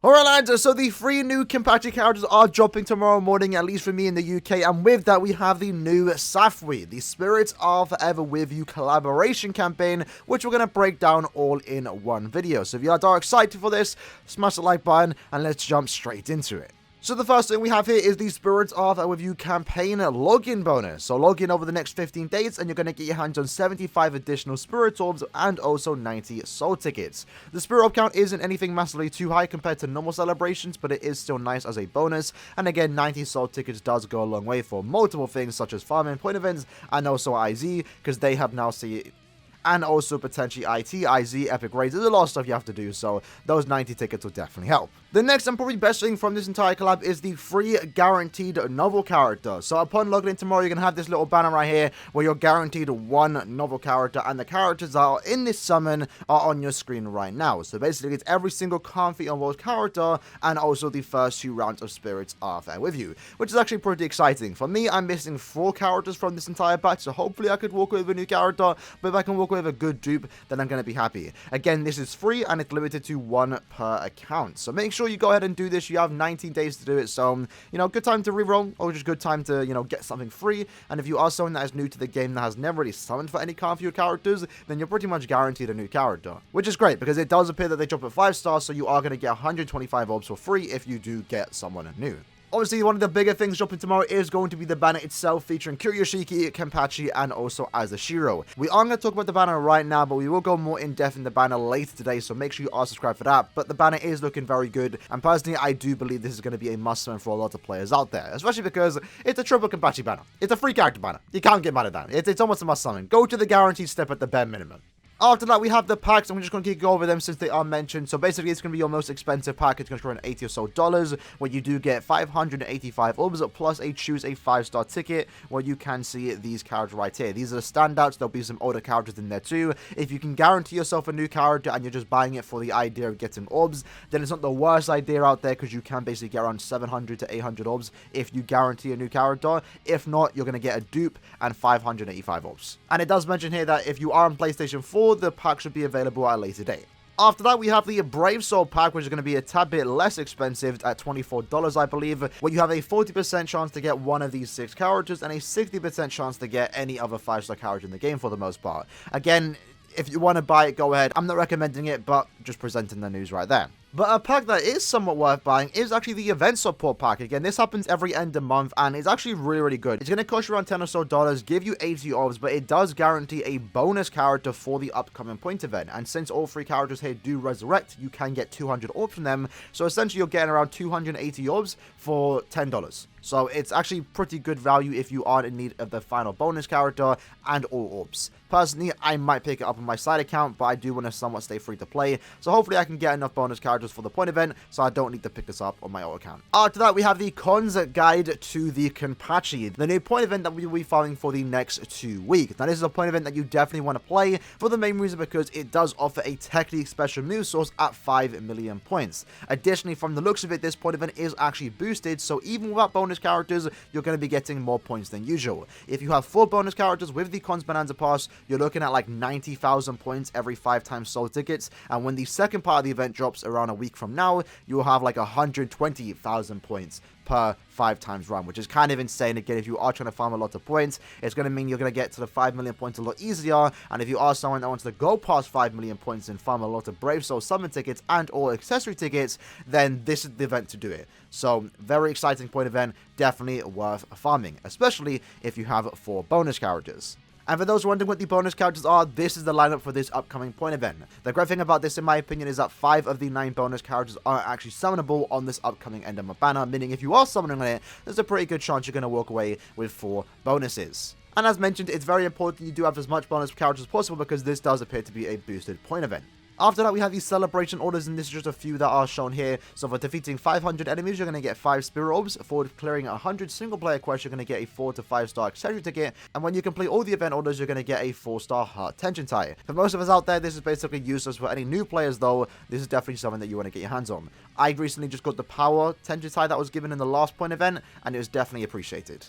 Alright lads, so the 3 new Kenpachi characters are dropping tomorrow morning, at least for me in the UK, and with that we have the new SAFWY, the Spirits Are Forever With You collaboration campaign, which we're going to break down all in one video. So if you are excited for this, smash the like button and let's jump straight into it. So the first thing we have here is the Spirits Are Forever With You campaign login bonus. So log in over the next 15 days and you're going to get your hands on 75 additional Spirit Orbs and also 90 soul tickets. The Spirit Orb count isn't anything massively too high compared to normal celebrations, but it is still nice as a bonus. And again, 90 soul tickets does go a long way for multiple things such as farming point events and also IZ, because they have now seen, and also potentially IT, IZ, epic raids. There's a lot of stuff you have to do, so those 90 tickets will definitely help. The next and probably best thing from this entire collab is the free guaranteed novel character. So upon logging in tomorrow, you're going to have this little banner right here where you're guaranteed one novel character, and the characters that are in this summon are on your screen right now. So basically it's every single Comfy on World character and also the first 2 rounds of Spirits Are There With You, which is actually pretty exciting. For me, I'm missing 4 characters from this entire batch, so hopefully I could walk away with a new character, but if I can walk away with a good dupe, then I'm going to be happy. Again, this is free and it's limited to 1 per account, so make sure you go ahead and do this. You have 19 days to do it, so good time to reroll, or just good time to get something free. And if you are someone that is new to the game that has never really summoned for any Comfy characters, then you're pretty much guaranteed a new character, which is great because it does appear that they drop at 5 stars, so you are going to get 125 orbs for free if you do get someone new. Obviously, one of the bigger things dropping tomorrow is going to be the banner itself, featuring Kuryoshiki, Kenpachi, and also Aaroniero. We aren't going to talk about the banner right now, but we will go more in depth in the banner later today, so make sure you are subscribed for that. But the banner is looking very good, and personally, I do believe this is going to be a must-win for a lot of players out there, especially because it's a triple Kenpachi banner. It's a free character banner. You can't get mad at that. It's almost a must-summon. Go to the guaranteed step at the bare minimum. After that, we have the packs, and we're just going to go over them since they are mentioned. So basically, it's going to be your most expensive pack. It's going to cost around $80 or so, where you do get 585 orbs, plus choose a 5-star ticket, where you can see these characters right here. These are the standouts. There'll be some older characters in there too. If you can guarantee yourself a new character, and you're just buying it for the idea of getting orbs, then it's not the worst idea out there, because you can basically get around 700 to 800 orbs if you guarantee a new character. If not, you're going to get a dupe and 585 orbs. And it does mention here that if you are on PlayStation 4, the pack should be available at a later date. After that, we have the Brave Soul pack, which is going to be a tad bit less expensive at $24, I believe, where you have a 40% chance to get one of these 6 characters and a 60% chance to get any other 5-star character in the game for the most part. Again, if you want to buy it, go ahead. I'm not recommending it, but just presenting the news right there. But a pack that is somewhat worth buying is actually the event support pack. Again, this happens every end of month, and it's actually really good. It's going to cost you around $10 or so, give you 80 orbs, but it does guarantee a bonus character for the upcoming point event. And since all 3 characters here do resurrect, you can get 200 orbs from them. So essentially, you're getting around 280 orbs for $10. So it's actually pretty good value if you are in need of the final bonus character and all orbs. Personally, I might pick it up on my side account, but I do want to somewhat stay free to play. So hopefully I can get enough bonus characters for the point event, so I don't need to pick this up on my old account. After that, we have the cons guide to the Kenpachi, the new point event that we will be following for the next 2 weeks. Now, this is a point event that you definitely want to play for the main reason because it does offer a technically special move source at 5 million points. Additionally, from the looks of it, this point event is actually boosted, so even without bonus characters, you're going to be getting more points than usual. If you have 4 bonus characters with the Cons Bonanza Pass, you're looking at like 90,000 points every 5 times soul tickets, and when the second part of the event drops around a week from now, you'll have like 120,000 points per 5 times run, which is kind of insane. Again, if you are trying to farm a lot of points, it's going to mean you're going to get to the 5 million points a lot easier, and if you are someone that wants to go past 5 million points and farm a lot of Brave Soul summon tickets and or accessory tickets, then this is the event to do it. So, very exciting point event, definitely worth farming, especially if you have 4 bonus characters. And for those wondering what the bonus characters are, this is the lineup for this upcoming point event. The great thing about this, in my opinion, is that 5 of the 9 bonus characters are actually summonable on this upcoming end of month banner, meaning if you are summoning on it, there's a pretty good chance you're going to walk away with 4 bonuses. And as mentioned, it's very important you do have as much bonus characters as possible because this does appear to be a boosted point event. After that, we have these celebration orders, and this is just a few that are shown here. So for defeating 500 enemies, you're going to get 5 Spirit Orbs. For clearing 100 single-player quests, you're going to get a 4 to 5-star accessory ticket. And when you complete all the event orders, you're going to get a 4-star heart tension tie. For most of us out there, this is basically useless. For any new players, though, this is definitely something that you want to get your hands on. I recently just got the power tension tie that was given in the last point event, and it was definitely appreciated.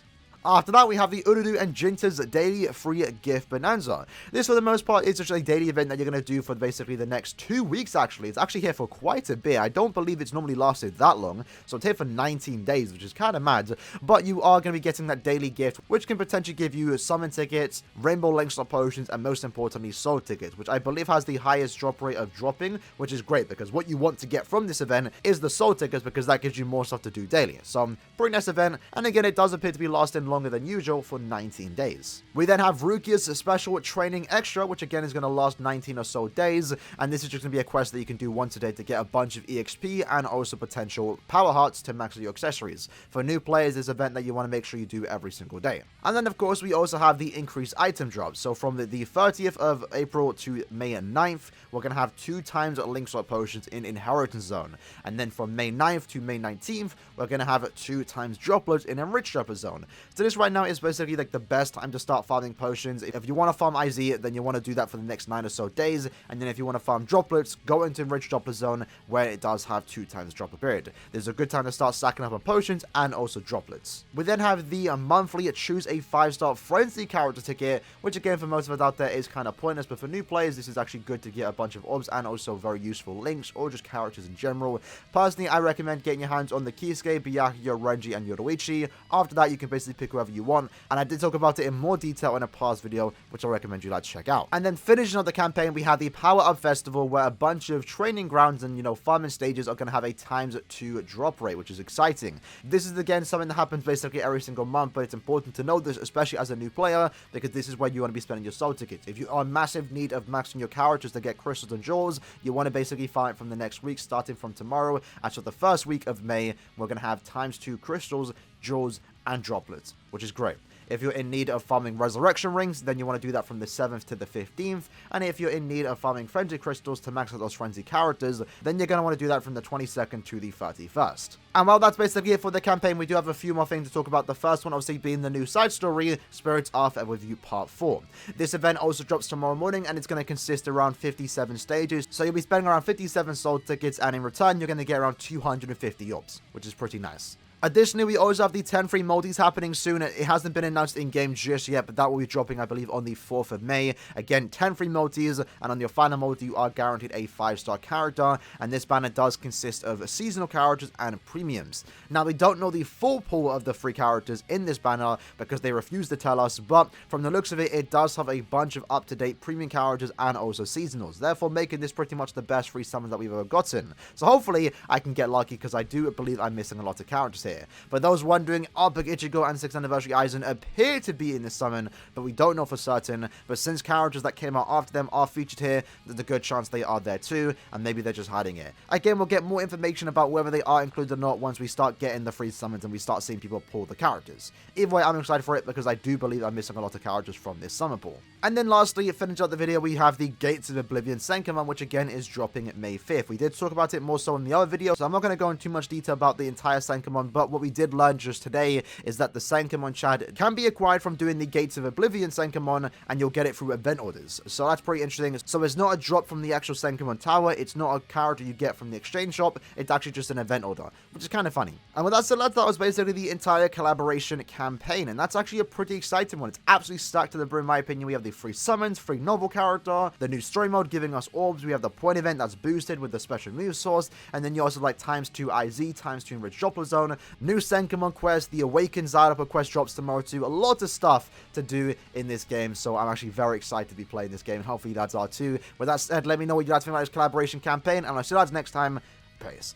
After that, we have the Ururu and Jinta's daily free gift bonanza. This, for the most part, is just a daily event that you're going to do for basically the next 2 weeks, actually. It's actually here for quite a bit. I don't believe it's normally lasted that long, so it's here for 19 days, which is kind of mad. But you are going to be getting that daily gift, which can potentially give you summon tickets, rainbow link slot potions, and most importantly, soul tickets, which I believe has the highest drop rate of dropping, which is great, because what you want to get from this event is the soul tickets, because that gives you more stuff to do daily. So, pretty nice event, and again, it does appear to be lasting longer than usual for 19 days. We then have Rukia's special training extra, which again is going to last 19 or so days, and this is just going to be a quest that you can do once a day to get a bunch of EXP and also potential power hearts to max out your accessories. For new players, this event that you want to make sure you do every single day. And then of course we also have the increased item drops. So from the 30th of April to May 9th, we're going to have 2 times link slot potions in Inheritance Zone. And then from May 9th to May 19th, we're going to have 2 times droplets in Enriched Dropper Zone. So this right now is basically like the best time to start farming potions. If you want to farm IZ, then you want to do that for the next 9 or so days. And then if you want to farm droplets, go into Enriched Dropper Zone where it does have 2 times dropper period. There's a good time to start stacking up on potions and also droplets. We then have the monthly choose a 5-star frenzy character ticket, which again for most of us out there is kind of pointless, but for new players this is actually good to get a bunch of orbs and also very useful links or just characters in general. Personally, I recommend getting your hands on the Kisuke, Byakuya, Renji, and Yoruichi. After that, you can basically pick whoever you want, and I did talk about it in more detail in a past video, which I recommend you like to check out. And then finishing up the campaign, we have the Power Up Festival, where a bunch of training grounds and, farming stages are going to have a ×2 drop rate, which is exciting. This is again something that happens basically every single month, but it's important to know this, especially as a new player, because this is where you want to be spending your soul tickets. If you are in massive need of maxing your characters to get crystals and jewels, you want to basically farm it from the next week, starting from tomorrow. And so the first week of May, we're going to have ×2 crystals, jewels, and droplets, which is great. If you're in need of farming resurrection rings, then you want to do that from the 7th to the 15th. And if you're in need of farming frenzy crystals to max out those frenzy characters, then you're going to want to do that from the 22nd to the 31st. And while that's basically it for the campaign, we do have a few more things to talk about. The first one obviously being the new side story, Spirits of Everview Part 4. This event also drops tomorrow morning, and it's going to consist around 57 stages. So you'll be spending around 57 soul tickets, and in return, you're going to get around 250 orbs, which is pretty nice. Additionally, we also have the 10 free multis happening soon. It hasn't been announced in-game just yet, but that will be dropping, I believe, on the 4th of May. Again, 10 free multis, and on your final multi, you are guaranteed a 5-star character, and this banner does consist of seasonal characters and premiums. Now, we don't know the full pool of the free characters in this banner because they refuse to tell us, but from the looks of it, it does have a bunch of up-to-date premium characters and also seasonals, therefore making this pretty much the best free summons that we've ever gotten. So hopefully, I can get lucky because I do believe I'm missing a lot of characters here. For those wondering, Big Ichigo and 6th Anniversary Aizen appear to be in this summon, but we don't know for certain. But since characters that came out after them are featured here, there's a good chance they are there too, and maybe they're just hiding it. Again, we'll get more information about whether they are included or not once we start getting the free summons and we start seeing people pull the characters. Either way, I'm excited for it because I do believe I'm missing a lot of characters from this summon pool. And then lastly, finish up the video, we have the Gates of Oblivion Senkaimon, which again is dropping May 5th. We did talk about it more so in the other video, so I'm not going to go into too much detail about the entire Senkaimon, but what we did learn just today is that the Senkaimon Chad can be acquired from doing the Gates of Oblivion Senkaimon, and you'll get it through event orders. So that's pretty interesting. So it's not a drop from the actual Senkaimon Tower, it's not a character you get from the exchange shop, it's actually just an event order, which is kind of funny. And with that said, that was basically the entire collaboration campaign, and that's actually a pretty exciting one. It's absolutely stacked to the brim, in my opinion. We have the free summons, free novel character, the new story mode giving us orbs, we have the point event that's boosted with the special move source, and then you also like ×2 IZ, ×2 Enriched Droplet Zone, new Senkaimon quest, the Awakened Zyloper quest drops tomorrow too. A lot of stuff to do in this game, so I'm actually very excited to be playing this game, and hopefully you lads are too. With that said, let me know what you guys think about this collaboration campaign, and I'll see you lads next time. Peace.